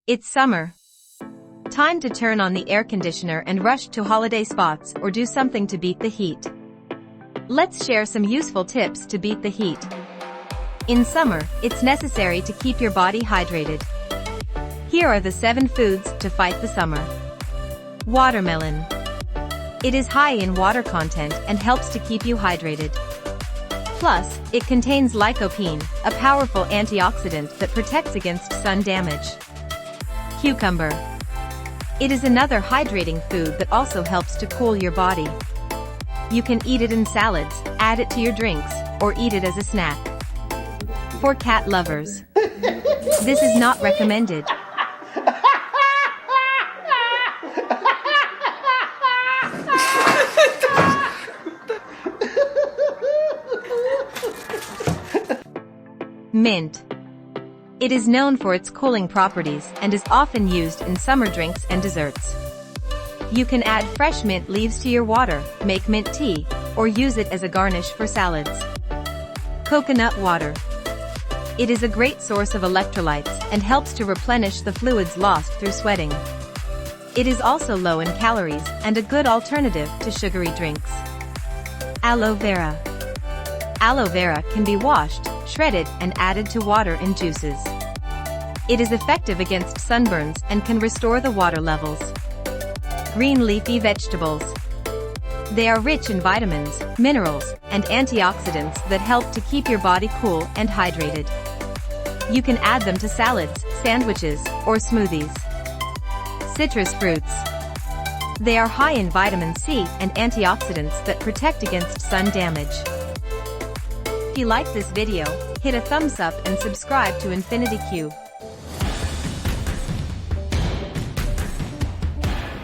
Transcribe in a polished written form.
It's summer. Time to turn on the air conditioner and rush to holiday spots or do something to beat the heat. Let's share some useful tips to beat the heat. In summer, it's necessary to keep your body hydrated. Here are the 7 foods to fight the summer. Watermelon. It is high in water content and helps to keep you hydrated. Plus, it contains lycopene, a powerful antioxidant that protects against sun damage. Cucumber. It is another hydrating food that also helps to cool your body. You can eat it in salads, add it to your drinks, or eat it as a snack. For cat lovers, this is not recommended. Mint. It is known for its cooling properties and is often used in summer drinks and desserts. You can add fresh mint leaves to your water, make mint tea, or use it as a garnish for salads. Coconut water. It is a great source of electrolytes and helps to replenish the fluids lost through sweating. It is also low in calories and a good alternative to sugary drinks. Aloe vera. Aloe vera can be washed, shredded, and added to water in juices. It is effective against sunburns and can restore the water levels. Green leafy vegetables. They are rich in vitamins, minerals, and antioxidants that help to keep your body cool and hydrated. You can add them to salads, sandwiches, or smoothies. Citrus fruits. They are high in vitamin C and antioxidants that protect against sun damage. If you like this video, hit a thumbs up and subscribe to Infinity Q.